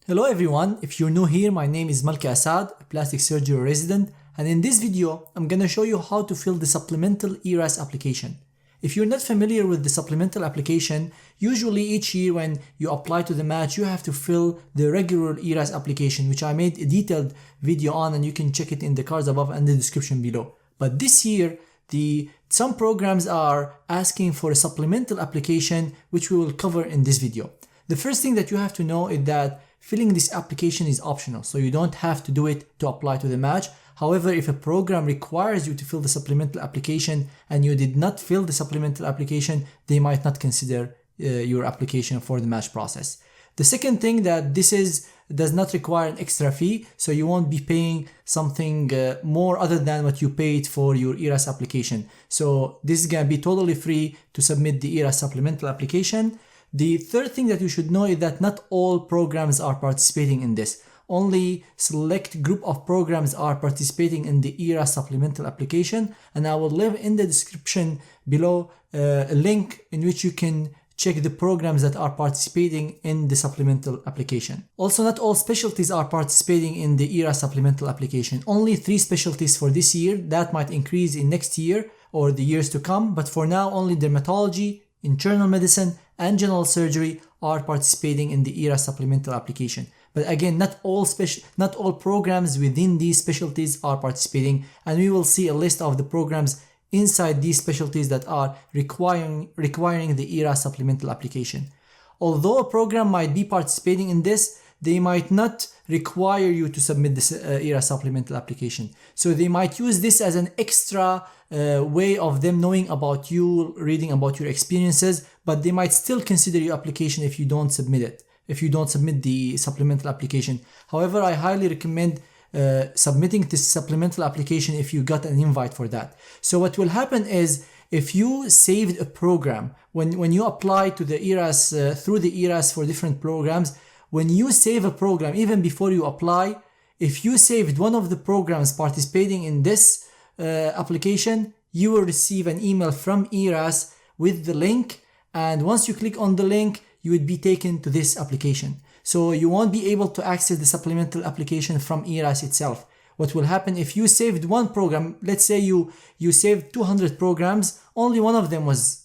Hello everyone, if you're new here, my name is Malki Assad, a plastic surgery resident, and in this video, I'm gonna show you how to fill the Supplemental ERAS application. If you're not familiar with the Supplemental application, usually each year when you apply to the match, you have to fill the regular ERAS application, which I made a detailed video on, and you can check it in the cards above and the description below. But this year, some programs are asking for a supplemental application, which we will cover in this video. The first thing that you have to know is that filling this application is optional, so you don't have to do it to apply to the match. However, if a program requires you to fill the supplemental application and you did not fill the supplemental application, they might not consider your application for the match process. The second thing that does not require an extra fee, so you won't be paying something more other than what you paid for your ERAS application. So this is gonna be totally free to submit the ERAS supplemental application. The third thing that you should know is that not all programs are participating in this. Only select group of programs are participating in the ERAS supplemental application, and I will leave in the description below a link in which you can check the programs that are participating in the supplemental application. Also, not all specialties are participating in the ERAS supplemental application. Only 3 specialties for this year. That might increase in next year or the years to come, but for now only dermatology, internal medicine, and general surgery are participating in the ERAS supplemental application. But again, not all programs within these specialties are participating, and we will see a list of the programs inside these specialties that are requiring the ERAS supplemental application. Although a program might be participating in this, they might not require you to submit this ERAS supplemental application. So they might use this as an extra way of them knowing about you, reading about your experiences, but they might still consider your application if you don't submit it, if you don't submit the supplemental application. However, I highly recommend submitting this supplemental application if you got an invite for that. So what will happen is, if you saved a program, when you apply to the ERAS, through the ERAS for different programs, when you save a program, even before you apply, if you saved one of the programs participating in this application, you will receive an email from ERAS with the link, and once you click on the link, you would be taken to this application. So you won't be able to access the supplemental application from ERAS itself. What will happen if you saved one program, let's say you saved 200 programs, only one of them was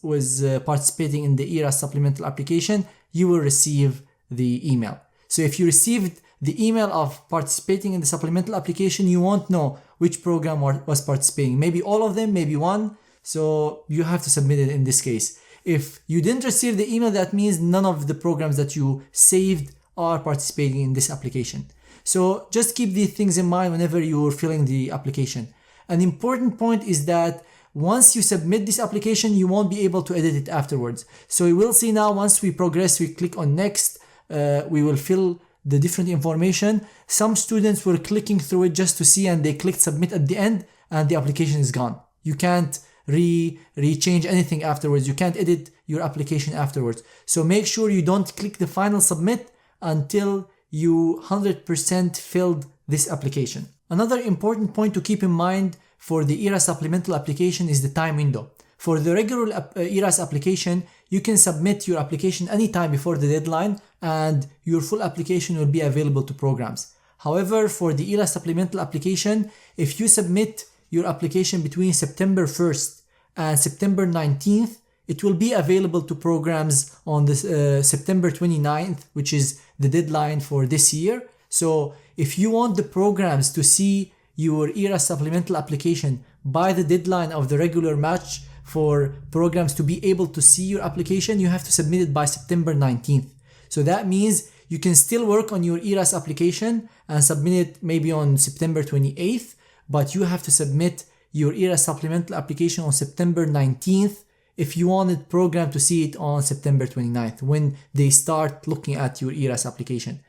participating in the ERAS supplemental application, you will receive the email. So if you received the email of participating in the supplemental application, you won't know which program was participating. Maybe all of them, maybe one. So you have to submit it in this case. If you didn't receive the email, that means none of the programs that you saved are participating in this application. So just keep these things in mind whenever you're filling the application. An important point is that once you submit this application, you won't be able to edit it afterwards. So we will see now, once we progress, we click on next, we will fill the different information. Some students were clicking through it just to see, and they clicked submit at the end, and the application is gone. You can't change anything afterwards. You can't edit your application afterwards. So make sure you don't click the final submit until you 100% filled this application. Another important point to keep in mind for the ERAS supplemental application is the time window. For the regular ERAS application, you can submit your application anytime before the deadline, and your full application will be available to programs. However, for the ERAS supplemental application, if you submit your application between September 1st and September 19th, it will be available to programs on the September 29th, which is the deadline for this year. So if you want the programs to see your ERAS supplemental application by the deadline of the regular match, for programs to be able to see your application, you have to submit it by September 19th. So that means you can still work on your ERAS application and submit it maybe on September 28th, but you have to submit your ERAS supplemental application on September 19th if you wanted program to see it on September 29th, when they start looking at your ERAS application.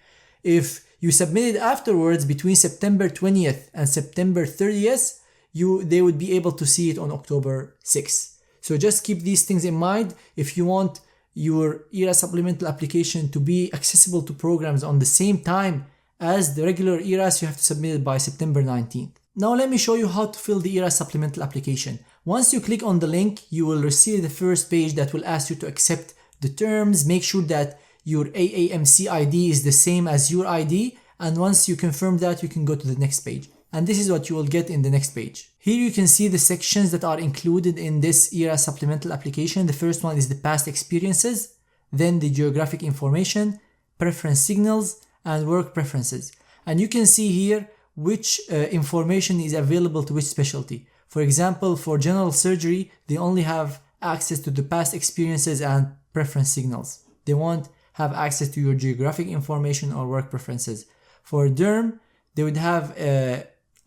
If you submit it afterwards, between September 20th and September 30th, they would be able to see it on October 6th. So just keep these things in mind. If you want your ERAS supplemental application to be accessible to programs on the same time as the regular ERAS, you have to submit it by September 19th. Now let me show you how to fill the ERAS supplemental application. Once you click on the link, you will receive the first page that will ask you to accept the terms. Make sure that your AAMC ID is the same as your ID, and once you confirm that, you can go to the next page. And this is what you will get in the next page. Here you can see the sections that are included in this ERAS supplemental application. The first one is the past experiences, then the geographic information, preference signals, and work preferences. And you can see here which information is available to which specialty. For example, for general surgery, they only have access to the past experiences and preference signals. They won't have access to your geographic information or work preferences. For derm, they would have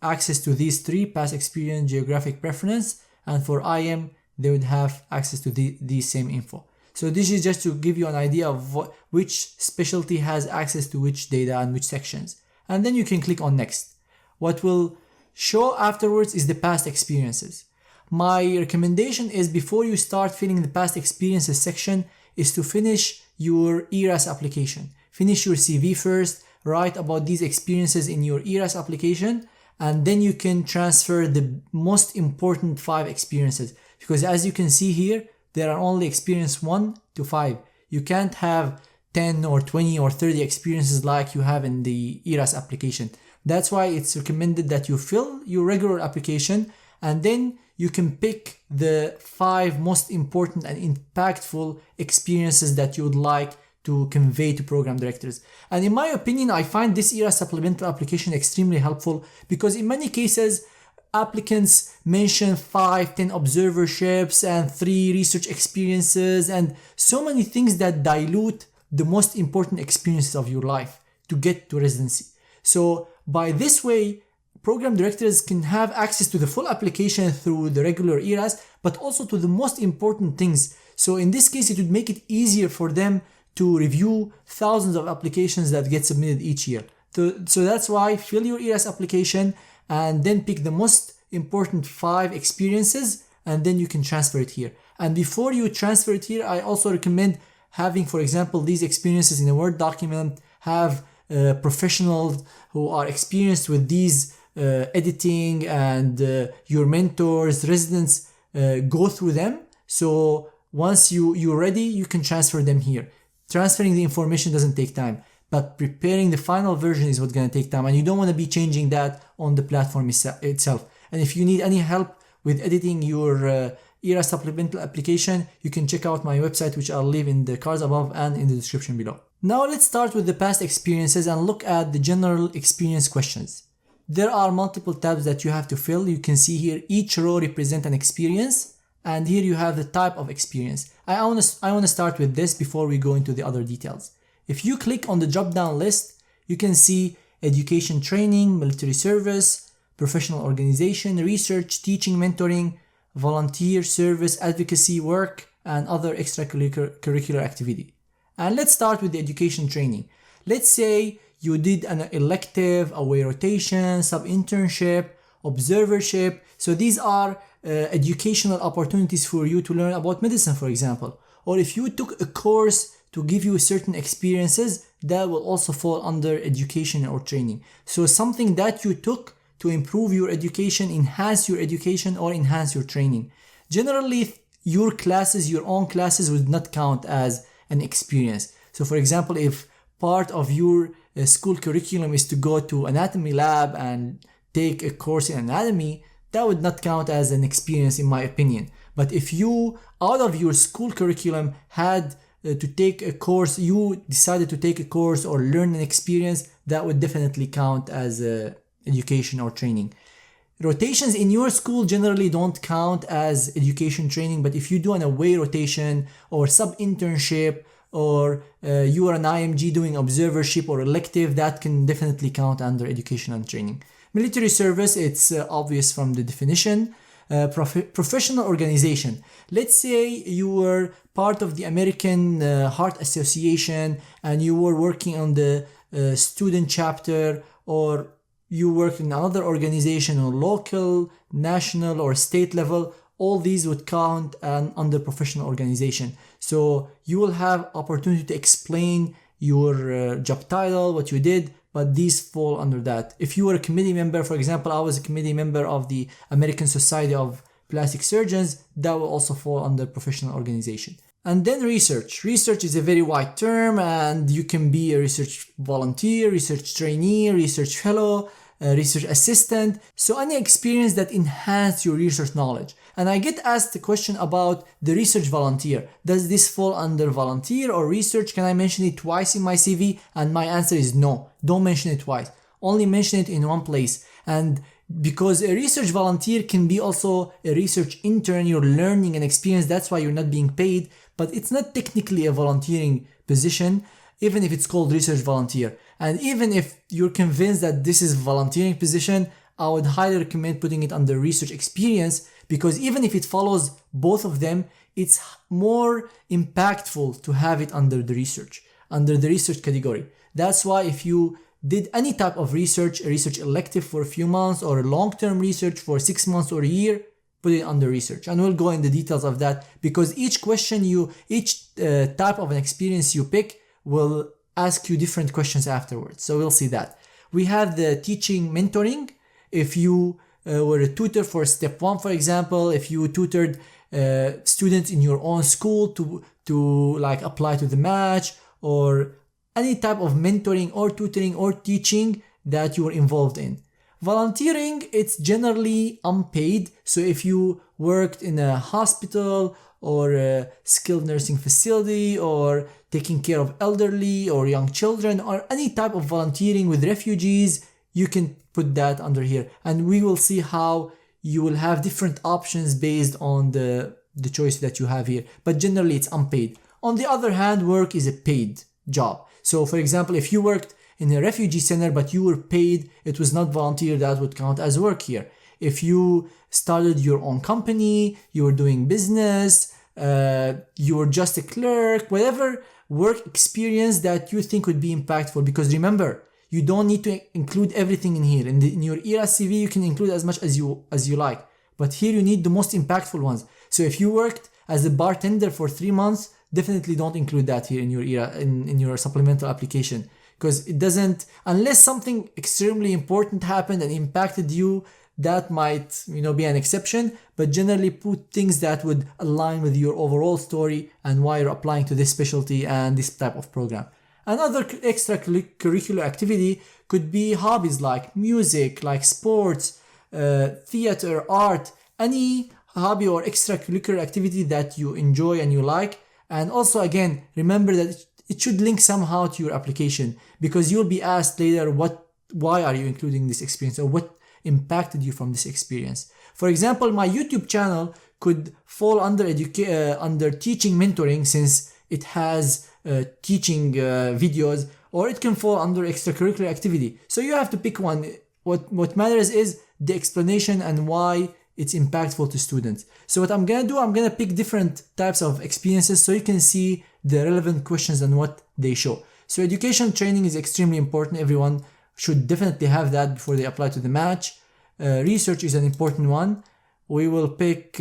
access to these three: past experience, geographic preference, and for IM, they would have access to these same info. So this is just to give you an idea of which specialty has access to which data and which sections. And then you can click on next. What will show afterwards is the past experiences. My recommendation is, before you start filling the past experiences section, is to finish your ERAS application. Finish your CV first, write about these experiences in your ERAS application, and then you can transfer the most important 5 experiences. Because as you can see here, there are only experience 1 to 5. You can't have 10 or 20 or 30 experiences like you have in the ERAS application. That's why it's recommended that you fill your regular application, and then you can pick the 5 most important and impactful experiences that you would like to convey to program directors. And in my opinion, I find this ERAS supplemental application extremely helpful, because in many cases, applicants mention 5-10 observerships and 3 research experiences and so many things that dilute the most important experiences of your life to get to residency. So by this way, program directors can have access to the full application through the regular ERAS, but also to the most important things. So in this case, it would make it easier for them to review thousands of applications that get submitted each year. So that's why fill your ERAS application and then pick the most important 5 experiences, and then you can transfer it here. And before you transfer it here, I also recommend having, for example, these experiences in a Word document, have professionals who are experienced with these editing, and your mentors, residents, go through them. So once you're ready, you can transfer them here. Transferring the information doesn't take time, but preparing the final version is what's going to take time, and you don't want to be changing that on the platform itself. And if you need any help with editing your ERAS supplemental application, you can check out my website, which I'll leave in the cards above and in the description below. Now let's start with the past experiences and look at the general experience questions. There are multiple tabs that you have to fill. You can see here each row represents an experience, and here you have the type of experience. I want to start with this before we go into the other details. If you click on the drop-down list, you can see education training, military service, professional organization, research, teaching, mentoring, volunteer service, advocacy work, and other extracurricular activity. And let's start with the education training. Let's say you did an elective, away rotation, sub-internship, observership. So these are educational opportunities for you to learn about medicine, for example. Or if you took a course to give you certain experiences, that will also fall under education or training. So something that you took to improve your education, enhance your education, or enhance your training. Generally, your classes, your own classes, would not count as an experience. So for example, if part of your school curriculum is to go to anatomy lab and take a course in anatomy, that would not count as an experience in my opinion. But if you, out of your school curriculum, had to take a course, you decided to take a course or learn an experience, that would definitely count as education or training. Rotations in your school generally don't count as education training, but if you do an away rotation or sub-internship, or you are an IMG doing observership or elective, that can definitely count under education and training. Military service, it's obvious from the definition. Professional organization. Let's say you were part of the American Heart Association and you were working on the student chapter, or you worked in another organization on local, national, or state level. All these would count under professional organization. So you will have opportunity to explain your job title, what you did, but these fall under that. If you were a committee member, for example, I was a committee member of the American Society of Plastic Surgeons, that will also fall under professional organization. And then research. Research is a very wide term, and you can be a research volunteer, research trainee, research fellow, research assistant. So any experience that enhance your research knowledge. And I get asked the question about the research volunteer. Does this fall under volunteer or research? Can I mention it twice in my CV? And my answer is no. Don't mention it twice. Only mention it in one place. And because a research volunteer can be also a research intern, you're learning and experience, that's why you're not being paid, but it's not technically a volunteering position, even if it's called research volunteer. And even if you're convinced that this is volunteering position, I would highly recommend putting it under research experience, because even if it follows both of them, it's more impactful to have it under the research category. That's why if you did any type of research, a research elective for a few months or a long-term research for 6 months or a year, put it under research. And we'll go in the details of that, because each type of an experience you pick will ask you different questions afterwards. So we'll see that. We have the teaching mentoring. If you were a tutor for step 1, for example, if you tutored students in your own school to like apply to the match, or any type of mentoring or tutoring or teaching that you are involved in. Volunteering, it's generally unpaid. So if you worked in a hospital or a skilled nursing facility, or taking care of elderly or young children, or any type of volunteering with refugees, you can put that under here. And we will see how you will have different options based on the choice that you have here. But generally it's unpaid. On the other hand, work is a paid job. So for example, if you worked in a refugee center but you were paid, it was not volunteer, that would count as work here. If you started your own company, you were doing business, you were just a clerk, whatever work experience that you think would be impactful, because remember, you don't need to include everything in here. In your ERAS CV, you can include as much as you like, but here you need the most impactful ones. So if you worked as a bartender for 3 months, definitely don't include that here in your in your supplemental application, because it doesn't, unless something extremely important happened and impacted you, that might be an exception. But generally put things that would align with your overall story and why you're applying to this specialty and this type of program. Another extracurricular activity could be hobbies like music, like sports, theater, art, any hobby or extracurricular activity that you enjoy and you like. And also, again, remember that it should link somehow to your application, because you'll be asked later why are you including this experience, or what impacted you from this experience. For example, my YouTube channel could fall under teaching mentoring, since it has teaching videos, or it can fall under extracurricular activity. So you have to pick one. What matters is the explanation and why it's impactful to students. So what I'm gonna do, I'm gonna pick different types of experiences so you can see the relevant questions and what they show. So education training is extremely important. Everyone should definitely have that before they apply to the match. Research is an important one. We will pick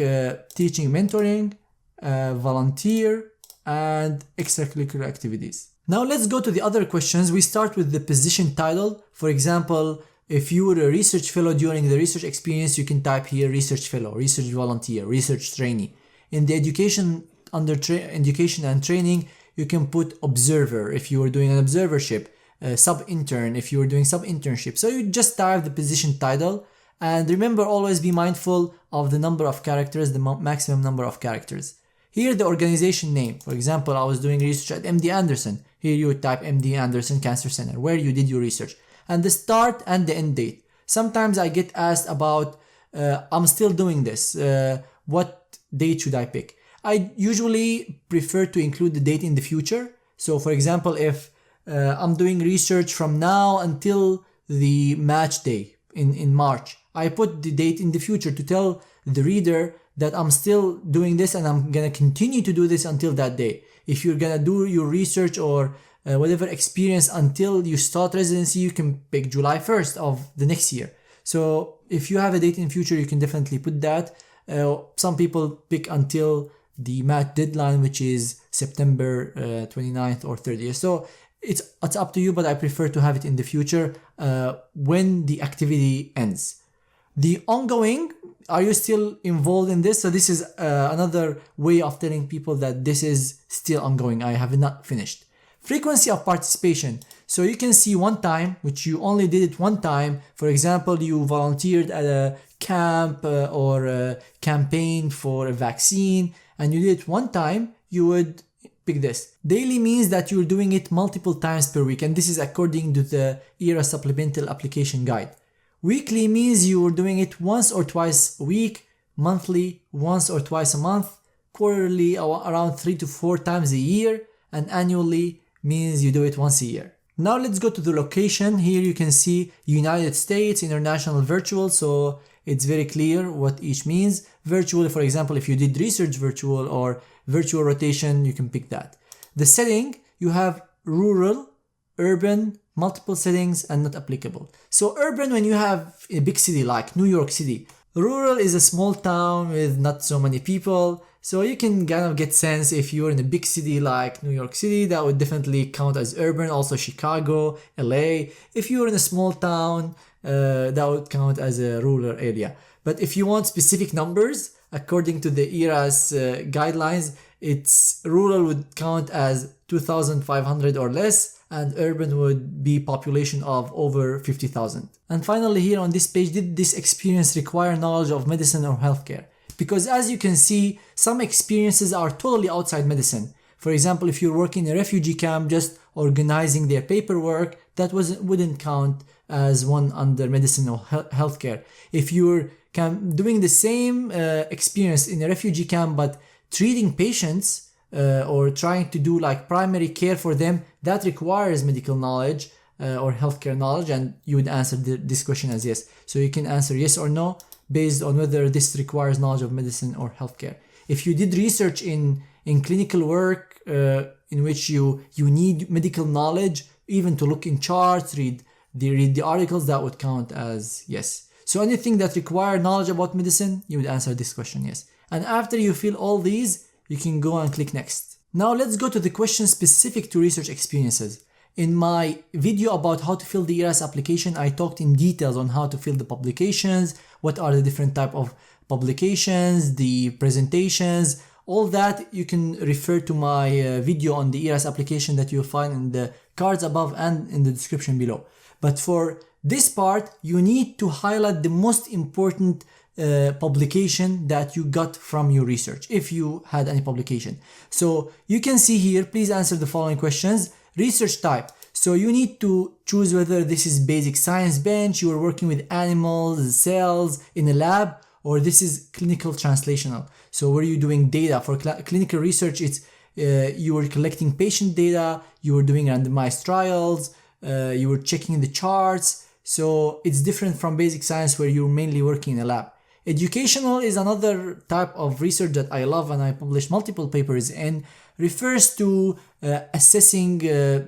teaching mentoring, volunteer, and extracurricular activities. Now let's go to the other questions. We start with the position title. For example, if you were a research fellow during the research experience, you can type here research fellow, research volunteer, research trainee. In the education education and training, you can put observer if you were doing an observership, sub-intern if you were doing sub-internship. So you just type the position title, and remember, always be mindful of the number of characters, the maximum number of characters. Here the organization name. For example, I was doing research at MD Anderson. Here you would type MD Anderson Cancer Center, where you did your research, and the start and the end date. Sometimes I get asked about, I'm still doing this, what date should I pick? I usually prefer to include the date in the future. So for example, if I'm doing research from now until the match day in March, I put the date in the future to tell the reader that I'm still doing this and I'm gonna continue to do this until that day. If you're gonna do your research or whatever experience until you start residency, you can pick July 1st of the next year. So if you have a date in the future, you can definitely put that. Some people pick until the match deadline, which is September 29th or 30th. So it's up to you, but I prefer to have it in the future when the activity ends. The ongoing Are you still involved in this? So this is another way of telling people that this is still ongoing. I have not finished. Frequency of participation. So you can see one time, which you only did it one time. For example, you volunteered at a camp or a campaign for a vaccine, and you did it one time, you would pick this. Daily means that you're doing it multiple times per week, and this is according to the ERAS Supplemental Application Guide. Weekly means you're doing it once or twice a week, monthly, once or twice a month, quarterly, around 3 to 4 times a year, and annually means you do it once a year. Now let's go to the location. Here you can see United States, international, virtual, so it's very clear what each means. Virtual, for example, if you did research virtual or virtual rotation, you can pick that. The setting, you have rural, urban, multiple settings, and not applicable. So urban, when you have a big city like New York City. Rural is a small town with not so many people. So you can kind of get sense if you're in a big city like New York City, that would definitely count as urban. Also Chicago, LA. If you're in a small town, that would count as a rural area. But if you want specific numbers, according to the ERAS guidelines, it's rural would count as 2,500 or less, and urban would be population of over 50,000. And finally, here on this page, did this experience require knowledge of medicine or healthcare? Because as you can see, some experiences are totally outside medicine. For example, if you're working in a refugee camp, just organizing their paperwork, that wouldn't count as one under medicine or healthcare. If you're doing the same experience in a refugee camp but treating patients or trying to do like primary care for them, that requires medical knowledge or healthcare knowledge, and you would answer this question as yes. So you can answer yes or no based on whether this requires knowledge of medicine or healthcare. If you did research in clinical work in which you need medical knowledge, even to look in charts, read the articles, that would count as yes. So anything that require knowledge about medicine, you would answer this question yes. And after you fill all these, you can go and click next. Now let's go to the questions specific to research experiences. In my video about how to fill the ERAS application, I talked in details on how to fill the publications, what are the different type of publications, the presentations, all that you can refer to my video on the ERAS application that you'll find in the cards above and in the description below. But for this part, you need to highlight the most important publication that you got from your research, if you had any publication. So you can see here, please answer the following questions. Research type. So you need to choose whether this is basic science bench, you are working with animals, cells in a lab, or this is clinical translational. So where you're doing data. For clinical research, it's you were collecting patient data, you were doing randomized trials, you were checking the charts. So it's different from basic science where you're mainly working in a lab. Educational is another type of research that I love and I published multiple papers in. Refers to assessing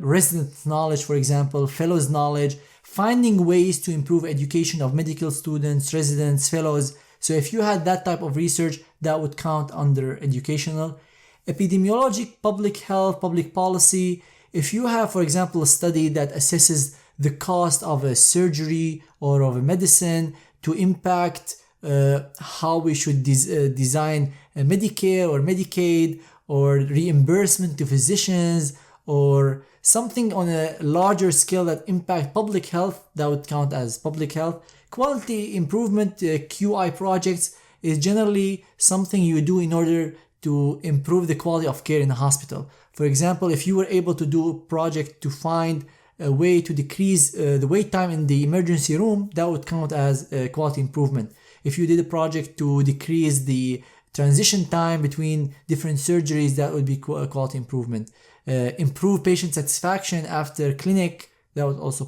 resident knowledge, for example, fellows knowledge, finding ways to improve education of medical students, residents, fellows. So if you had that type of research, that would count under educational. Epidemiologic, public health, public policy. If you have, for example, a study that assesses the cost of a surgery or of a medicine to impact how we should design a Medicare or Medicaid, or reimbursement to physicians, or something on a larger scale that impact public health, that would count as public health. Quality improvement, QI projects, is generally something you do in order to improve the quality of care in a hospital. For example, if you were able to do a project to find a way to decrease the wait time in the emergency room, that would count as quality improvement. If you did a project to decrease the transition time between different surgeries, that would be quality improvement. Improve patient satisfaction after clinic, that would also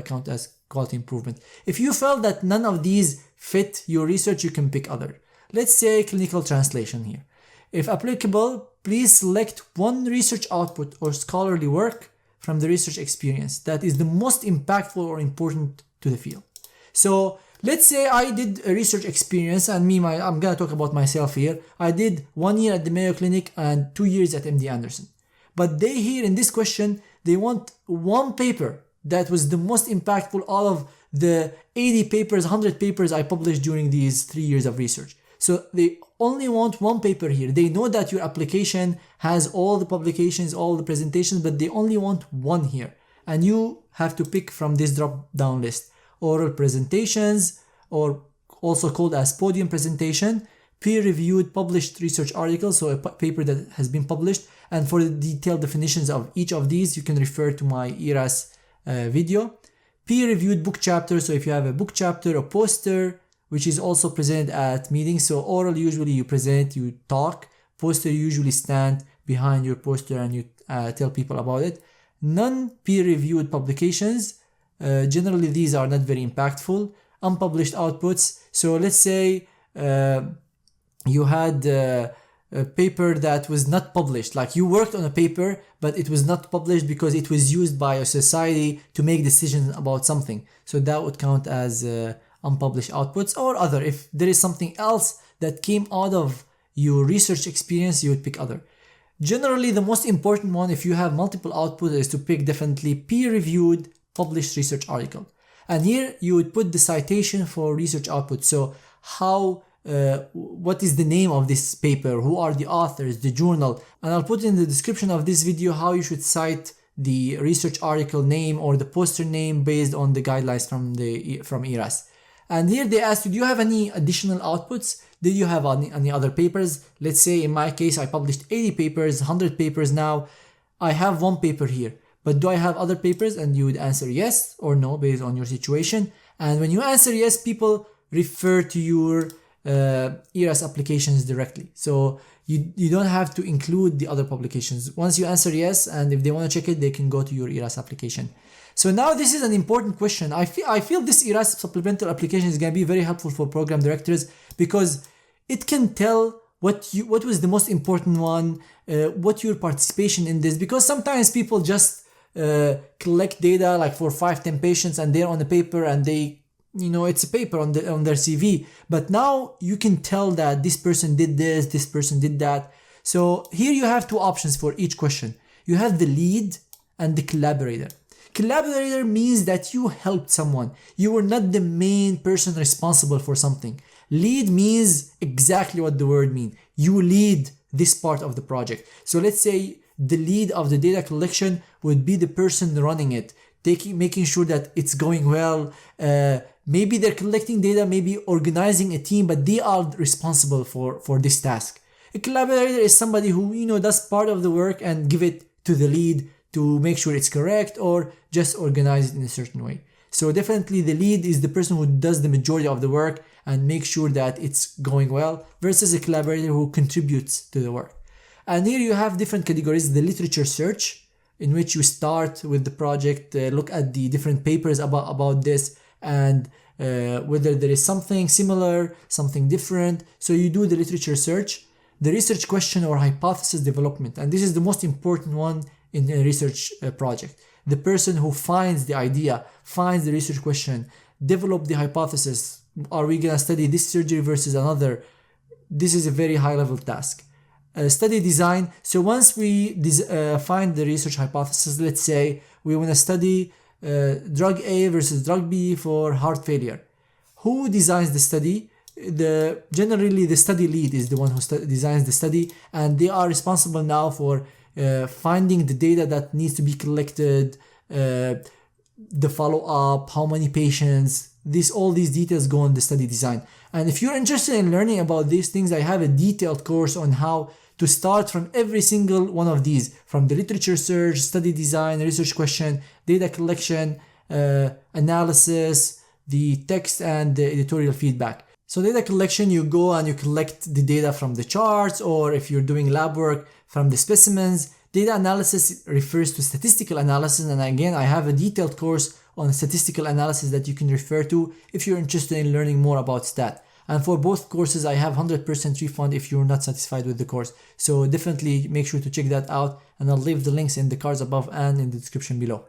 count as quality improvement. If you felt that none of these fit your research, you can pick other. Let's say clinical translation here. If applicable, please select one research output or scholarly work from the research experience that is the most impactful or important to the field. So let's say I did a research experience, and I'm gonna talk about myself here. I did 1 year at the Mayo Clinic and 2 years at MD Anderson. But they here in this question, they want one paper that was the most impactful out of the 80 papers, 100 papers I published during these 3 years of research. So they only want one paper here. They know that your application has all the publications, all the presentations, but they only want one here. And you have to pick from this drop-down list. Oral presentations, or also called as podium presentation, peer-reviewed published research articles, so a paper that has been published. And for the detailed definitions of each of these, you can refer to my ERAS video. Peer-reviewed book chapter, so if you have a book chapter, a poster, which is also presented at meetings. So oral, usually you present, you talk. Poster, you usually stand behind your poster and you tell people about it. Non-peer-reviewed publications, generally these are not very impactful. Unpublished outputs, so let's say you had a paper that was not published, like you worked on a paper but it was not published because it was used by a society to make decisions about something, so that would count as unpublished outputs. Or other, if there is something else that came out of your research experience, you would pick other. Generally, the most important one, if you have multiple outputs, is to pick definitely peer-reviewed published research article. And here you would put the citation for research output. So what is the name of this paper? Who are the authors, the journal? And I'll put in the description of this video how you should cite the research article name or the poster name based on the guidelines from ERAS. And here they ask you, do you have any additional outputs? Did you have any other papers? Let's say in my case, I published 80 papers, 100 papers now. I have one paper here, but do I have other papers? And you would answer yes or no based on your situation. And when you answer yes, people refer to your ERAS applications directly. So you don't have to include the other publications. Once you answer yes, and if they want to check it, they can go to your ERAS application. So now this is an important question. I feel this ERAS supplemental application is going to be very helpful for program directors because it can tell what was the most important one, what your participation in this, because sometimes people just collect data like for 5-10 patients and they're on a paper and they, it's a paper on their CV, but now you can tell that this person did this person did that. So here you have two options for each question. You have the lead and the collaborator. Collaborator means that you helped someone. You were not the main person responsible for something. Lead means exactly what the word means. You lead this part of the project. So let's say the lead of the data collection would be the person running it, making sure that it's going well. Maybe they're collecting data, maybe organizing a team, but they are responsible for this task. A collaborator is somebody who does part of the work and give it to the lead to make sure it's correct or just organize it in a certain way. So definitely the lead is the person who does the majority of the work and make sure that it's going well, versus a collaborator who contributes to the work. And here you have different categories. The literature search, in which you start with the project, look at the different papers about this and whether there is something similar, something different. So you do the literature search. The research question or hypothesis development, and this is the most important one in a research project. The person who finds the idea, finds the research question, develop the hypothesis. Are we going to study this surgery versus another? This is a very high level task. Study design. So once we find the research hypothesis, let's say we want to study drug A versus drug B for heart failure. Who designs the study? Generally the study lead is the one who designs the study, and they are responsible now for finding the data that needs to be collected, the follow-up, how many patients, all these details go on the study design. And if you're interested in learning about these things, I have a detailed course on how to start from every single one of these, from the literature search, study design, research question, data collection, analysis, the text, and the editorial feedback. So data collection, you go and you collect the data from the charts, or if you're doing lab work, from the specimens. Data analysis refers to statistical analysis, and again, I have a detailed course on statistical analysis that you can refer to if you're interested in learning more about stat. And for both courses, I have 100% refund if you're not satisfied with the course. So definitely make sure to check that out, and I'll leave the links in the cards above and in the description below.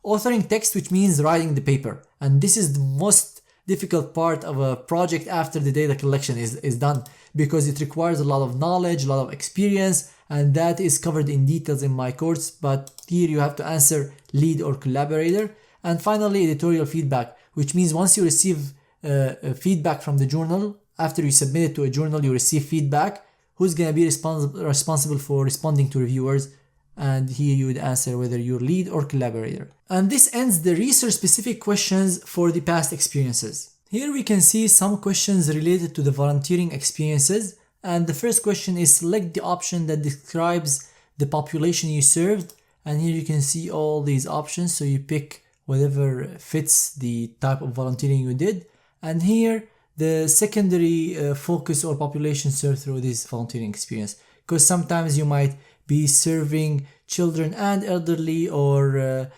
Authoring text, which means writing the paper. And this is the most difficult part of a project after the data collection is done, because it requires a lot of knowledge, a lot of experience, and that is covered in details in my course. But here you have to answer lead or collaborator. And finally, editorial feedback, which means once you receive feedback from the journal, after you submit it to a journal, you receive feedback. Who's going to be responsible for responding to reviewers? And here you would answer whether you're lead or collaborator. And this ends the research specific questions for the past experiences. Here we can see some questions related to the volunteering experiences. And the first question is select the option that describes the population you served. And here you can see all these options. So you pick whatever fits the type of volunteering you did. And here the secondary focus or population served through this volunteering experience. Because sometimes you might be serving children and elderly, or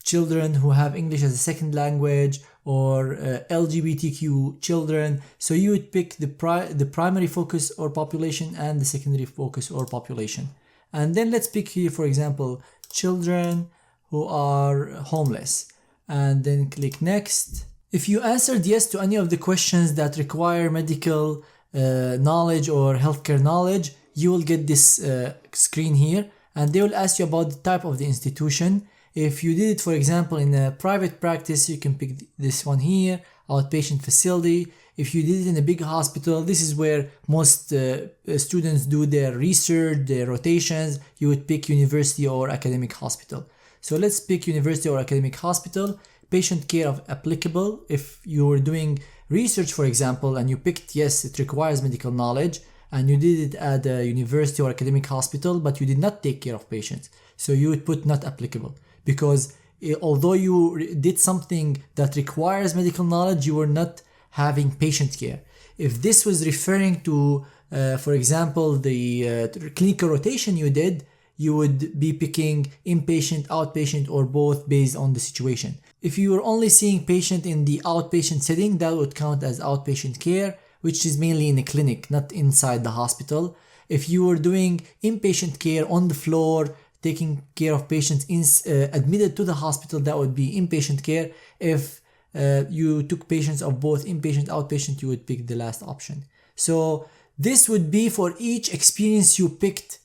children who have English as a second language, or LGBTQ children. So you would pick the primary focus or population and the secondary focus or population. And then let's pick here, for example, children who are homeless, and then click next. If you answered yes to any of the questions that require medical knowledge or healthcare knowledge, you will get this screen here, and they will ask you about the type of the institution. If you did it, for example, in a private practice, you can pick this one here, outpatient facility. If you did it in a big hospital, this is where most students do their research, their rotations. You would pick university or academic hospital. So let's pick university or academic hospital. Patient care of applicable. If you were doing research, for example, and you picked yes, it requires medical knowledge, and you did it at a university or academic hospital, but you did not take care of patients, so you would put not applicable, because although you did something that requires medical knowledge, you were not having patient care. If this was referring to, for example, the clinical rotation you did, you would be picking inpatient, outpatient, or both based on the situation. If you were only seeing patient in the outpatient setting, that would count as outpatient care, which is mainly in a clinic, not inside the hospital. If you were doing inpatient care on the floor, taking care of patients admitted to the hospital, that would be inpatient care. If you took patients of both inpatient, outpatient, you would pick the last option. So this would be for each experience you picked,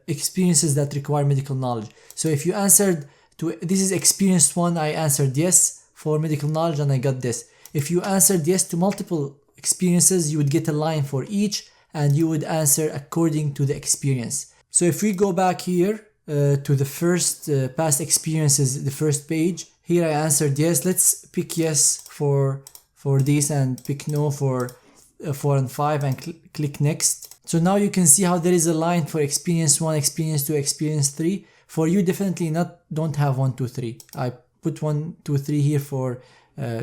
experiences that require medical knowledge. So if you answered to, this is experience 1, I answered yes for medical knowledge and I got this. If you answered yes to multiple experiences, you would get a line for each and you would answer according to the experience. So if we go back here to the first past experiences, the first page, here I answered yes. Let's pick yes for this and pick no for 4 and 5 and click next. So now you can see how there is a line for experience 1, experience 2, experience 3. For you, definitely don't have 1, 2, 3. I put 1, 2, 3 here for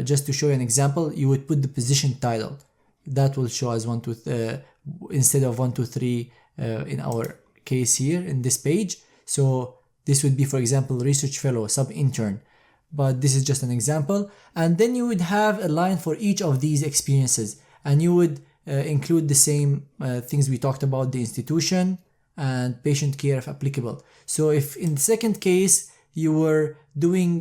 just to show you an example. You would put the position title. That will show as 1, 2, instead of 1, 2, 3 in our case here in this page. So this would be, for example, research fellow, sub-intern. But this is just an example. And then you would have a line for each of these experiences. And you would include the same things we talked about, the institution and patient care if applicable. So if in the second case you were doing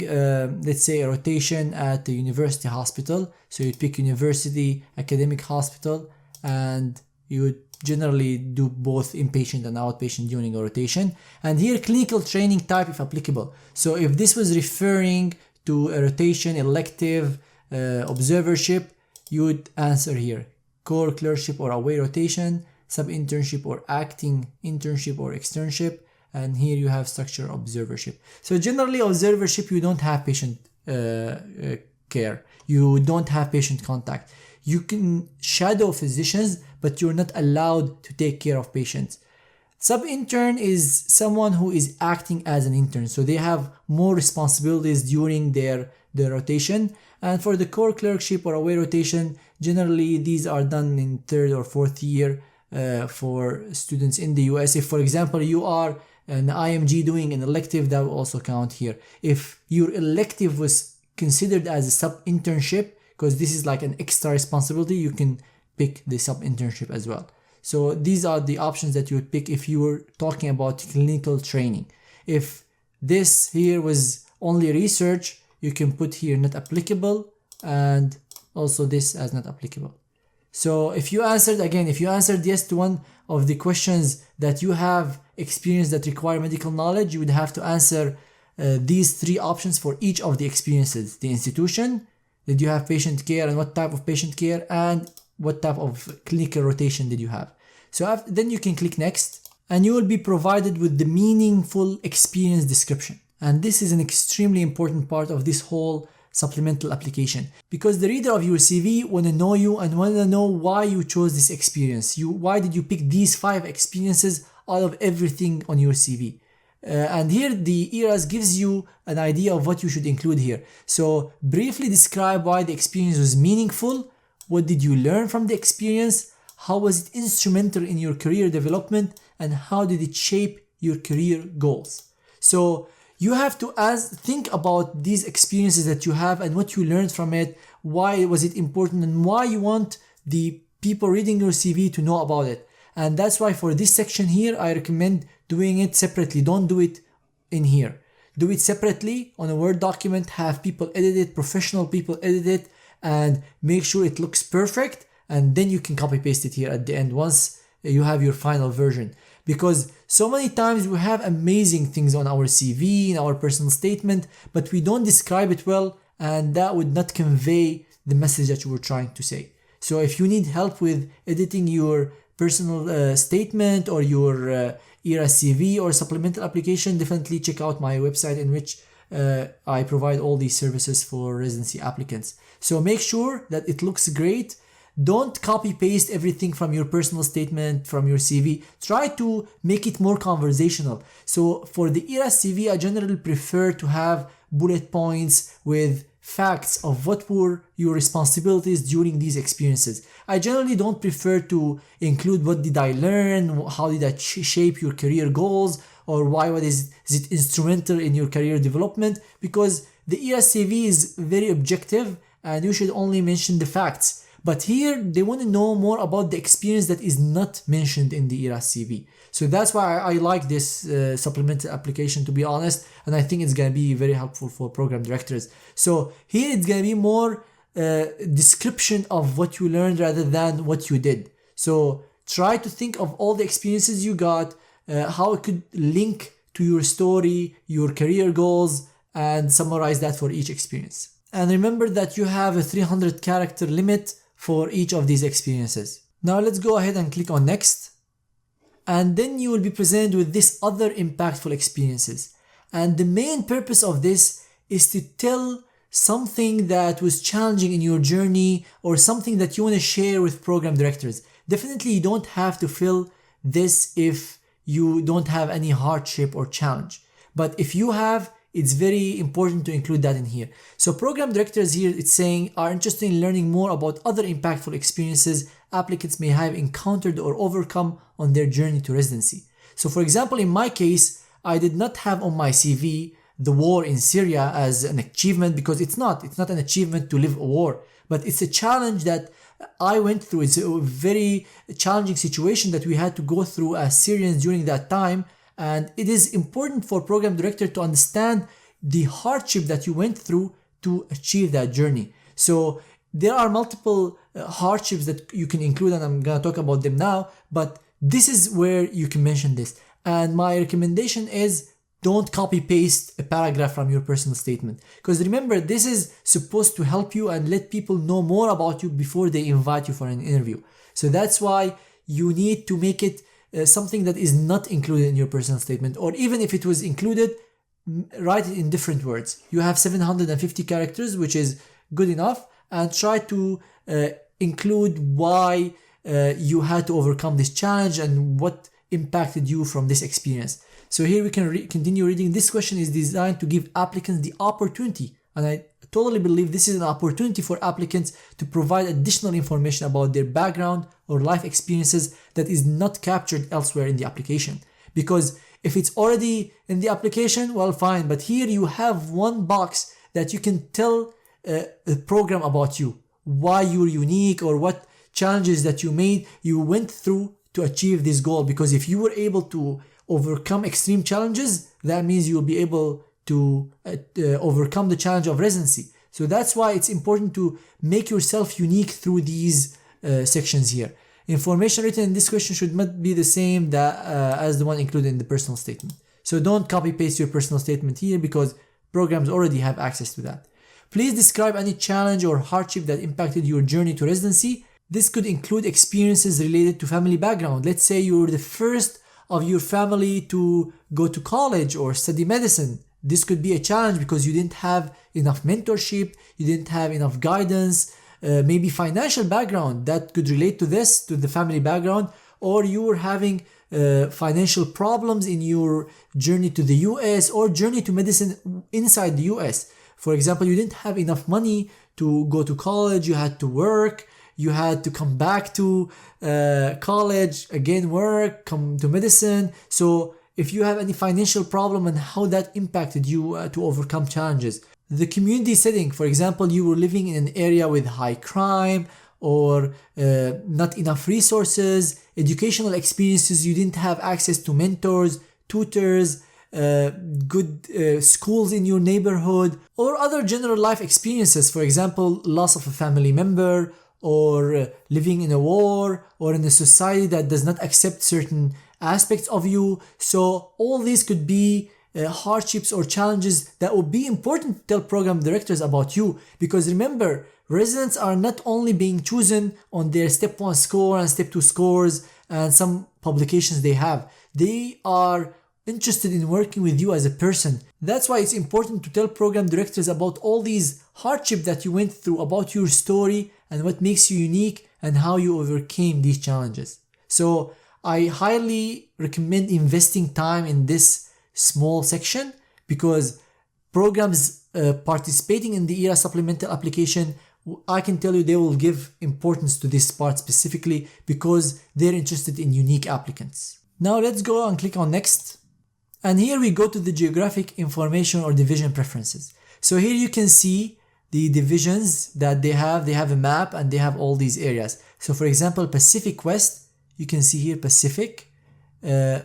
let's say a rotation at the university hospital, so you'd pick university academic hospital, and you would generally do both inpatient and outpatient during a rotation. And here clinical training type if applicable. So if this was referring to a rotation, elective, observership, you would answer here core clerkship or away rotation, sub-internship or acting internship or externship, and here you have structure observership. So generally observership, you don't have patient care, you don't have patient contact. You can shadow physicians, but you're not allowed to take care of patients. Sub-intern is someone who is acting as an intern, so they have more responsibilities during their rotation. And for the core clerkship or away rotation, generally these are done in 3rd or 4th year for students in the US. If, for example, you are an IMG doing an elective, that will also count here. If your elective was considered as a sub-internship, because this is like an extra responsibility, you can pick the sub-internship as well. So these are the options that you would pick if you were talking about clinical training. If this here was only research, you can put here not applicable, and also this as not applicable. So if you answered yes to one of the questions that you have experience that require medical knowledge, you would have to answer these three options for each of the experiences: the institution, did you have patient care and what type of patient care, and what type of clinical rotation did you have. So then you can click next, and you will be provided with the meaningful experience description. And this is an extremely important part of this whole supplemental application, because the reader of your CV want to know you and want to know why you chose this experience. Why did you pick these 5 experiences out of everything on your CV? And here the ERAS gives you an idea of what you should include here. So briefly describe why the experience was meaningful. What did you learn from the experience? How was it instrumental in your career development? And how did it shape your career goals? So you have to think about these experiences that you have and what you learned from it. Why was it important and why you want the people reading your CV to know about it. And that's why for this section here, I recommend doing it separately. Don't do it in here. Do it separately on a Word document, have people edit it, professional people edit it, and make sure it looks perfect. And then you can copy paste it here at the end once you have your final version. Because so many times we have amazing things on our CV, in our personal statement, but we don't describe it well, and that would not convey the message that you were trying to say. So if you need help with editing your personal statement or your ERAS CV or supplemental application, definitely check out my website in which I provide all these services for residency applicants. So make sure that it looks great. Don't copy paste everything from your personal statement, from your CV. Try to make it more conversational. So for the ERAS CV, I generally prefer to have bullet points with facts of what were your responsibilities during these experiences. I generally don't prefer to include what did I learn, how did that shape your career goals, or why is it instrumental in your career development, because the ERAS CV is very objective and you should only mention the facts. But here they want to know more about the experience that is not mentioned in the ERAS CV. So that's why I like this supplemental application, to be honest, and I think it's going to be very helpful for program directors. So here it's going to be more description of what you learned rather than what you did. So try to think of all the experiences you got, how it could link to your story, your career goals, and summarize that for each experience. And remember that you have a 300 character limit for each of these experiences. Now let's go ahead and click on next. And then you will be presented with this other impactful experiences. And the main purpose of this is to tell something that was challenging in your journey or something that you want to share with program directors. Definitely you don't have to fill this if you don't have any hardship or challenge. But if you have, it's very important to include that in here. So program directors here, it's saying, are interested in learning more about other impactful experiences applicants may have encountered or overcome on their journey to residency. So for example, in my case, I did not have on my CV the war in Syria as an achievement, because it's not an achievement to live a war, but it's a challenge that I went through. It's a very challenging situation that we had to go through as Syrians during that time. And it is important for program director to understand the hardship that you went through to achieve that journey. So there are multiple hardships that you can include, and I'm going to talk about them now, but this is where you can mention this. And my recommendation is don't copy paste a paragraph from your personal statement, because remember, this is supposed to help you and let people know more about you before they invite you for an interview. So that's why you need to make it something that is not included in your personal statement, or even if it was included, write it in different words. You have 750 characters, which is good enough, and try to include why you had to overcome this challenge and what impacted you from this experience. So here we can continue reading. This question is designed to give applicants the opportunity, and I totally believe this is an opportunity for applicants to provide additional information about their background or life experiences that is not captured elsewhere in the application. Because if it's already in the application, well, fine, but here you have one box that you can tell the program about you, why you're unique or what challenges that you went through to achieve this goal. Because if you were able to overcome extreme challenges, that means you'll be able to overcome the challenge of residency. So that's why it's important to make yourself unique through these sections here. Information written in this question should not be the same as the one included in the personal statement. So don't copy paste your personal statement here because programs already have access to that. Please describe any challenge or hardship that impacted your journey to residency. This could include experiences related to family background. Let's say you were the first of your family to go to college or study medicine. This could be a challenge because you didn't have enough mentorship, you didn't have enough guidance, maybe financial background that could relate to this, to the family background, or you were having financial problems in your journey to the US or journey to medicine inside the US. For example, you didn't have enough money to go to college, you had to work, you had to come back to college, again work, come to medicine. So if you have any financial problem and how that impacted you to overcome challenges. The community setting, for example, you were living in an area with high crime or not enough resources, educational experiences, you didn't have access to mentors, tutors, good schools in your neighborhood, or other general life experiences, for example, loss of a family member, or living in a war, or in a society that does not accept certain aspects of you. So all these could be hardships or challenges that would be important to tell program directors about you, because remember, residents are not only being chosen on their step 1 score and step 2 scores and some publications they have. They are interested in working with you as a person. That's why it's important to tell program directors about all these hardship that you went through, about your story and what makes you unique and how you overcame these challenges. So I highly recommend investing time in this small section, because programs participating in the ERAS supplemental application, I can tell you they will give importance to this part specifically because they're interested in unique applicants. Now let's go and click on next. And here we go to the geographic information or division preferences. So here you can see the divisions that they have. They have a map and they have all these areas. So for example, Pacific West, you can see here Pacific.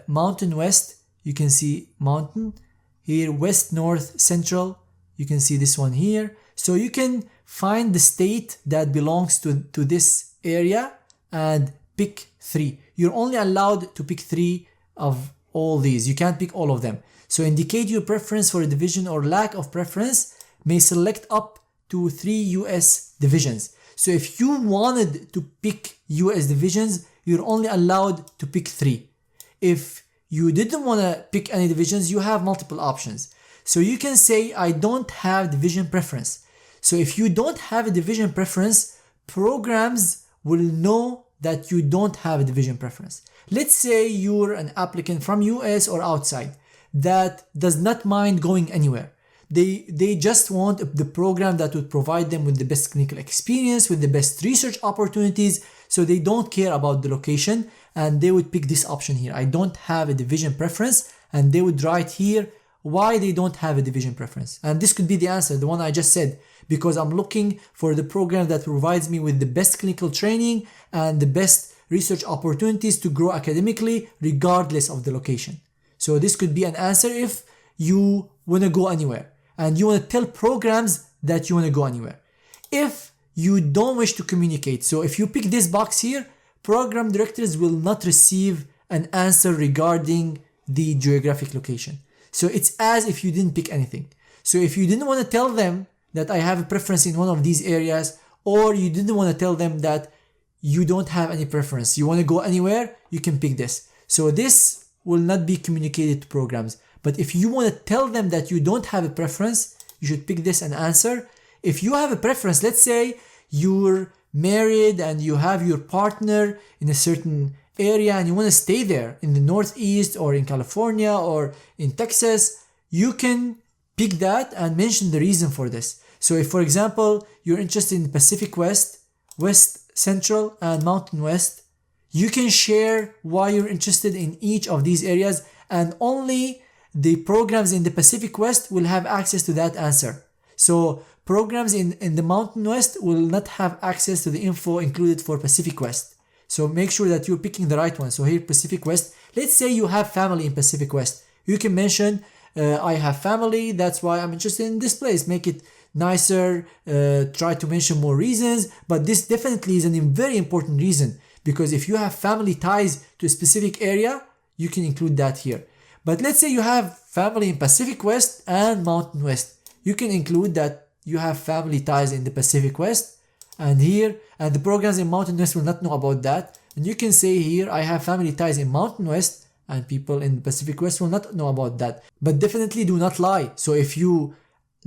Mountain West, you can see mountain. Here West, North, Central, you can see this one here. So you can find the state that belongs to this area and pick 3. You're only allowed to pick 3 of all these. You can't pick all of them. So indicate your preference for a division or lack of preference. May select up to 3 US divisions. So if you wanted to pick US divisions, you're only allowed to pick 3. If you didn't want to pick any divisions, you have multiple options. So you can say, I don't have division preference. So if you don't have a division preference, programs will know that you don't have a division preference. Let's say you're an applicant from US or outside that does not mind going anywhere. They just want the program that would provide them with the best clinical experience, with the best research opportunities. So they don't care about the location and they would pick this option here. I don't have a division preference, and they would write here why they don't have a division preference. And this could be the answer, the one I just said, because I'm looking for the program that provides me with the best clinical training and the best research opportunities to grow academically regardless of the location. So this could be an answer if you want to go anywhere and you want to tell programs that you want to go anywhere. If you don't wish to communicate, so if you pick this box here, program directors will not receive an answer regarding the geographic location. So it's as if you didn't pick anything. So if you didn't want to tell them that I have a preference in one of these areas, or you didn't want to tell them that you don't have any preference, you want to go anywhere, you can pick this. So this will not be communicated to programs. But if you want to tell them that you don't have a preference, you should pick this and answer. If you have a preference, let's say you're married and you have your partner in a certain area and you want to stay there in the Northeast or in California or in Texas, you can pick that and mention the reason for this. So if, for example, you're interested in Pacific West, West Central, and Mountain West, you can share why you're interested in each of these areas, and only the programs in the Pacific West will have access to that answer. So programs in the Mountain West will not have access to the info included for Pacific West. So make sure that you're picking the right one. So here, Pacific West, let's say you have family in Pacific West. You can mention, I have family, that's why I'm interested in this place. Make it nicer, try to mention more reasons, but this definitely is a very important reason, because if you have family ties to a specific area, you can include that here. But let's say you have family in Pacific West and Mountain West. You can include that you have family ties in the Pacific West and here, and the programs in Mountain West will not know about that. And you can say here, I have family ties in Mountain West, and people in the Pacific West will not know about that. But definitely do not lie. So if you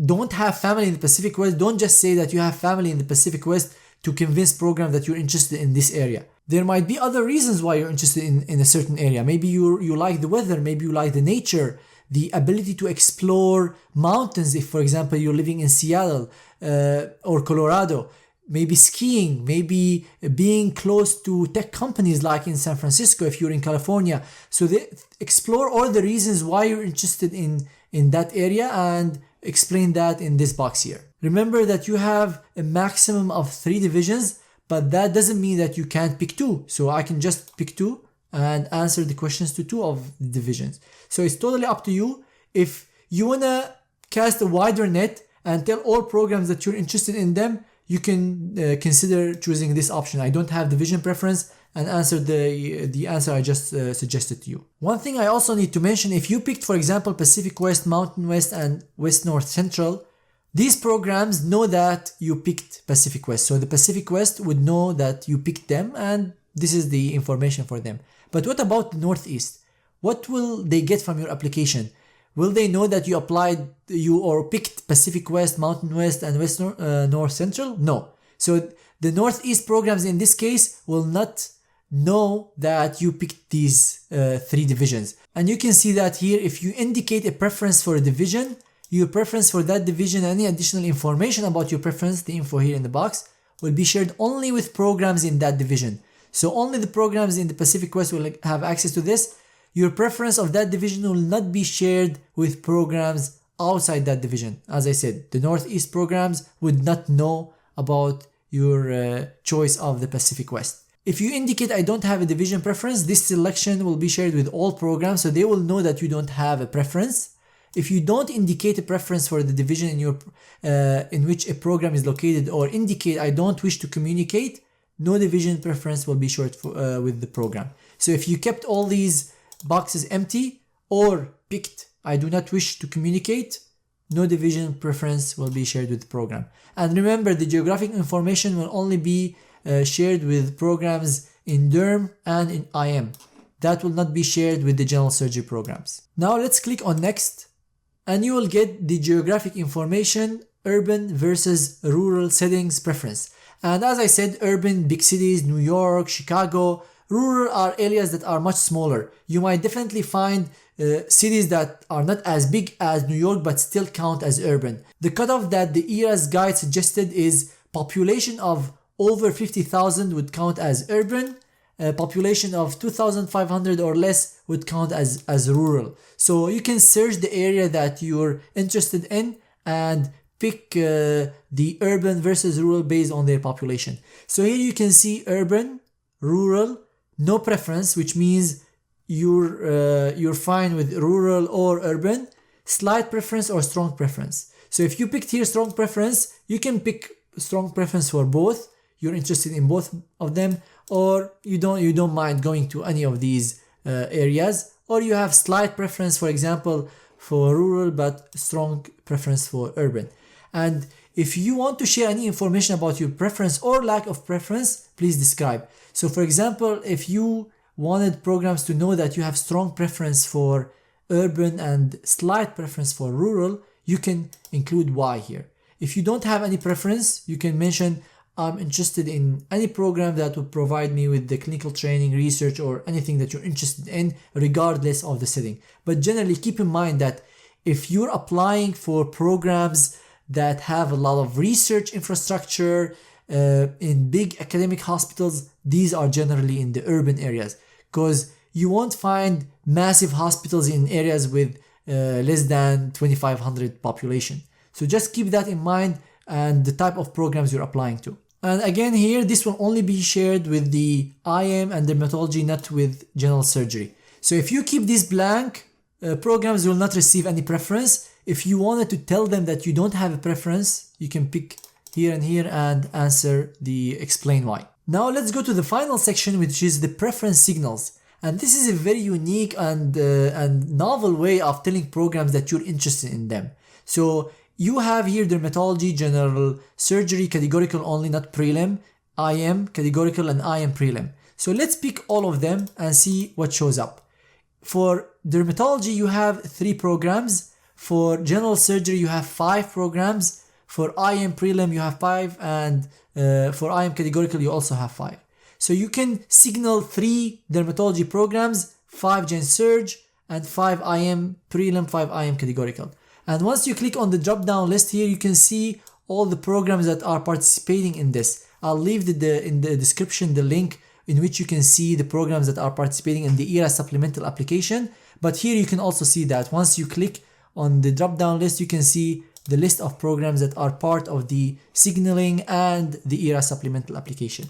don't have family in the Pacific West, don't just say that you have family in the Pacific West to convince program that you're interested in this area. There might be other reasons why you're interested in a certain area. Maybe you like the weather, maybe you like the nature, the ability to explore mountains. If, for example, you're living in Seattle or Colorado, maybe skiing, maybe being close to tech companies like in San Francisco if you're in California. So explore all the reasons why you're interested in that area and explain that in this box here. Remember that you have a maximum of 3 divisions, but that doesn't mean that you can't pick 2. So I can just pick 2 and answer the questions to 2 of the divisions. So it's totally up to you. If you wanna cast a wider net and tell all programs that you're interested in them, you can consider choosing this option. I don't have division preference, and answer the answer I just suggested to you. One thing I also need to mention, if you picked, for example, Pacific West, Mountain West, and West North Central, these programs know that you picked Pacific West. So the Pacific West would know that you picked them, and this is the information for them. But what about the Northeast? What will they get from your application? Will they know that you picked Pacific West, Mountain West, and West North Central? No. So the Northeast programs in this case will not know that you picked these 3 divisions. And you can see that here, if you indicate a preference for a division, your preference for that division, any additional information about your preference, the info here in the box, will be shared only with programs in that division. So only the programs in the Pacific West will have access to this. Your preference of that division will not be shared with programs outside that division. As I said, the Northeast programs would not know about your choice of the Pacific West. If you indicate I don't have a division preference, this selection will be shared with all programs, so they will know that you don't have a preference. If you don't indicate a preference for the division in which a program is located, or indicate I don't wish to communicate, no division preference will be shared with the program. So if you kept all these boxes empty or picked I do not wish to communicate, no division preference will be shared with the program. And remember, the geographic information will only be shared with programs in DERM and in IM. That will not be shared with the general surgery programs. Now let's click on next, and you will get the geographic information, urban versus rural settings preference. And as I said, urban, big cities, New York, Chicago. Rural are areas that are much smaller. You might definitely find cities that are not as big as New York but still count as urban. The cutoff that the ERAS guide suggested is population of over 50,000 would count as urban, population of 2,500 or less would count as rural. So you can search the area that you're interested in and pick the urban versus rural based on their population. So here you can see urban, rural, no preference, which means you're fine with rural or urban, slight preference or strong preference. So if you picked here strong preference, you can pick strong preference for both. You're interested in both of them, or you don't mind going to any of these areas, or you have slight preference, for example, for rural but strong preference for urban. And if you want to share any information about your preference or lack of preference, please describe. So for example, if you wanted programs to know that you have strong preference for urban and slight preference for rural, you can include why here. If you don't have any preference, you can mention I'm interested in any program that would provide me with the clinical training, research, or anything that you're interested in, regardless of the setting. But generally keep in mind that if you're applying for programs that have a lot of research infrastructure in big academic hospitals, these are generally in the urban areas, because you won't find massive hospitals in areas with less than 2,500 population. So just keep that in mind and the type of programs you're applying to. And again here, this will only be shared with the IM and dermatology, not with general surgery. So if you keep this blank, programs will not receive any preference. If you wanted to tell them that you don't have a preference, you can pick here and here and answer the explain why. Now let's go to the final section, which is the preference signals. And this is a very unique and novel way of telling programs that you're interested in them. So you have here dermatology, general surgery, categorical only, not prelim, IM, categorical, and IM prelim. So let's pick all of them and see what shows up. For dermatology, you have 3 programs. For general surgery, you have 5 programs. For IM prelim, you have 5. And for IM categorical, you also have 5. So you can signal 3 dermatology programs, 5 gen surge, and 5 IM prelim, 5 IM categorical. And once you click on the drop down list here, you can see all the programs that are participating in this. I'll leave in the description the link in which you can see the programs that are participating in the ERAS supplemental application. But here you can also see that once you click on the drop down list, you can see the list of programs that are part of the signaling and the ERAS supplemental application.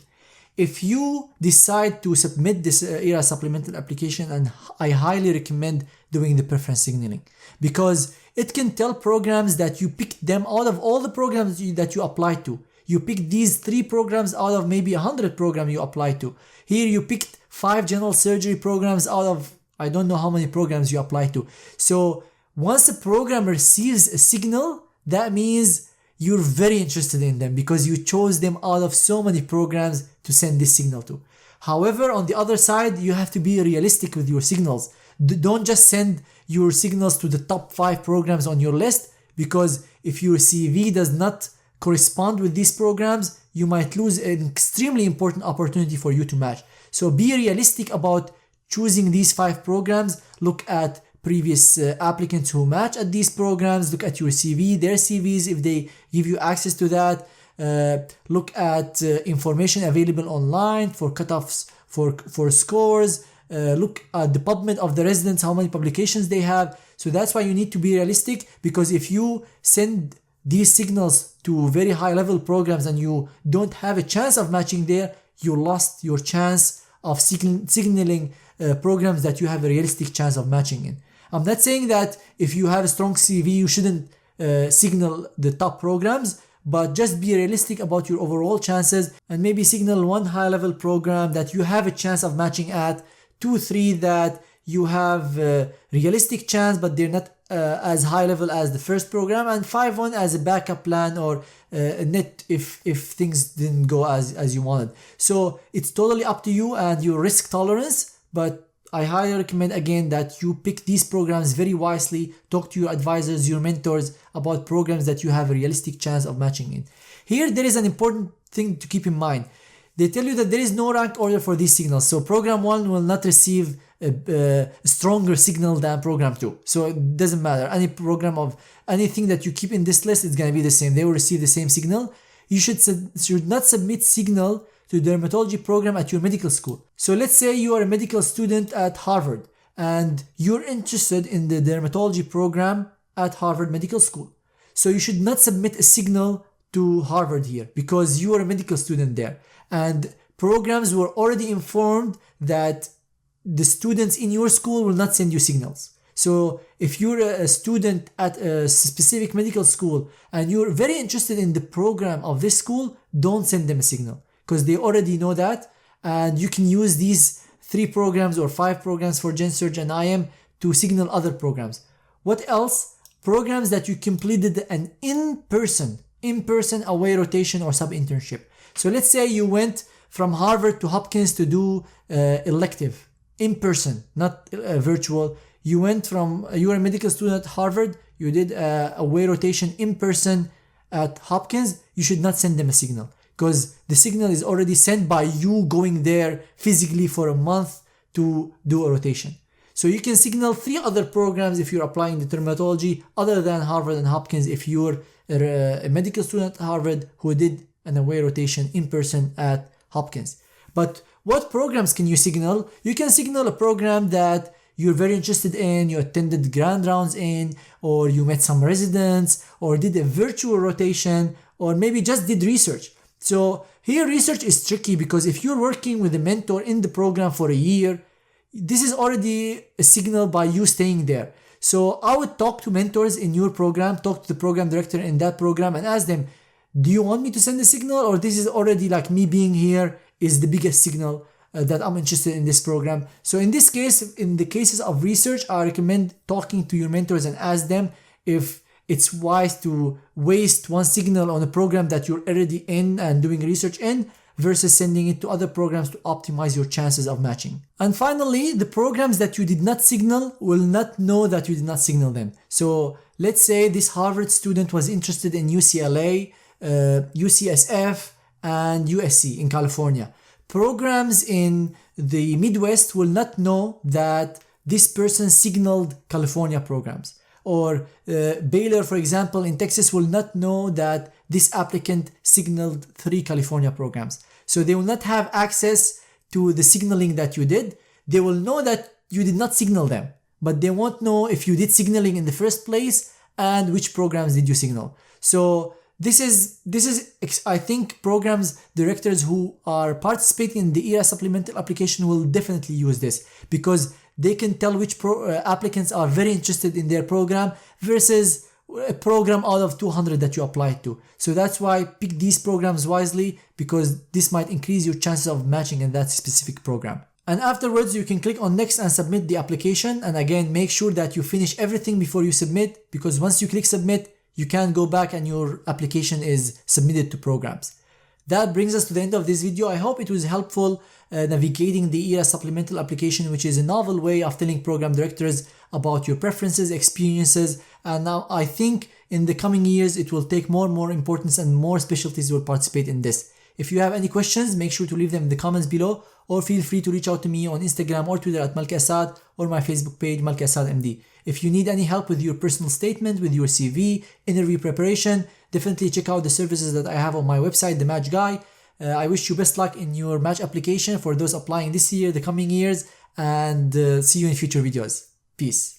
If you decide to submit this ERAS supplemental application, and I highly recommend doing the preference signaling, because it can tell programs that you picked them out of all the programs that you applied to. You picked these 3 programs out of maybe 100 programs you applied to. Here you picked 5 general surgery programs out of I don't know how many programs you applied to. So once a program receives a signal, that means you're very interested in them because you chose them out of so many programs to send this signal to. However, on the other side, you have to be realistic with your signals. Don't just send your signals to the top 5 programs on your list, because if your CV does not correspond with these programs, you might lose an extremely important opportunity for you to match. So be realistic about choosing these 5 programs. Look at previous applicants who match at these programs. Look at your CV, their CVs, if they give you access to that. Look at information available online for cutoffs for scores. Look at the PubMed of the residents, how many publications they have. So that's why you need to be realistic, because if you send these signals to very high level programs and you don't have a chance of matching there, you lost your chance of signaling programs that you have a realistic chance of matching in. I'm not saying that if you have a strong CV you shouldn't signal the top programs, but just be realistic about your overall chances and maybe signal 1 high level program that you have a chance of matching at, 2, 3 that you have a realistic chance but they're not as high level as the first program, and 5 1 as a backup plan or a net if things didn't go as you wanted. So it's totally up to you and your risk tolerance, but I highly recommend again that you pick these programs very wisely. Talk to your advisors, your mentors about programs that you have a realistic chance of matching in. Here there is an important thing to keep in mind. They tell you that there is no rank order for these signals. So program 1 will not receive a stronger signal than program 2. So it doesn't matter. Any program of anything that you keep in this list is going to be the same. They will receive the same signal. You should not submit signal to the dermatology program at your medical school. So let's say you are a medical student at Harvard and you're interested in the dermatology program at Harvard Medical School. So you should not submit a signal to Harvard here because you are a medical student there. And programs were already informed that the students in your school will not send you signals. So if you're a student at a specific medical school and you're very interested in the program of this school, don't send them a signal because they already know that, and you can use these 3 programs or 5 programs for Gen Surg and IM to signal other programs. What else? Programs that you completed an in-person away rotation or sub-internship. So let's say you went from Harvard to Hopkins to do elective in person, not virtual. You were a medical student at Harvard, you did a away rotation in person at Hopkins. You should not send them a signal because the signal is already sent by you going there physically for a month to do a rotation. So you can signal 3 other programs if you're applying the dermatology other than Harvard and Hopkins if you're a medical student at Harvard who did an away rotation in person at Hopkins. But what programs can you signal? You can signal a program that you're very interested in, you attended grand rounds in, or you met some residents, or did a virtual rotation, or maybe just did research. So here research is tricky because if you're working with a mentor in the program for a year, this is already a signal by you staying there. So I would talk to mentors in your program, talk to the program director in that program and ask them, do you want me to send a signal, or this is already like me being here is the biggest signal that I'm interested in this program. So in this case, in the cases of research, I recommend talking to your mentors and ask them if it's wise to waste one signal on a program that you're already in and doing research in versus sending it to other programs to optimize your chances of matching. And finally, the programs that you did not signal will not know that you did not signal them. So let's say this Harvard student was interested in UCLA, UCSF, and USC in California. Programs in the Midwest will not know that this person signaled California programs. Or Baylor, for example, in Texas will not know that this applicant signaled 3 California programs. So they will not have access to the signaling that you did. They will know that you did not signal them, but they won't know if you did signaling in the first place and which programs did you signal. So this is I think programs directors who are participating in the ERAS supplemental application will definitely use this, because they can tell which applicants are very interested in their program versus a program out of 200 that you applied to. So that's why pick these programs wisely, because this might increase your chances of matching in that specific program. And afterwards, you can click on next and submit the application. And again, make sure that you finish everything before you submit, because once you click submit, you can't go back and your application is submitted to programs. That brings us to the end of this video. I hope it was helpful navigating the ERAS supplemental application, which is a novel way of telling program directors about your preferences, experiences, and now I think in the coming years it will take more and more importance and more specialties will participate in this. If you have any questions, make sure to leave them in the comments below, or feel free to reach out to me on Instagram or Twitter at Malki Assad, or my Facebook page Malki Assad MD. If you need any help with your personal statement, with your CV, interview preparation, definitely check out the services that I have on my website, The Match Guy. I wish you best luck in your match application for those applying this year, the coming years, and see you in future videos. Peace.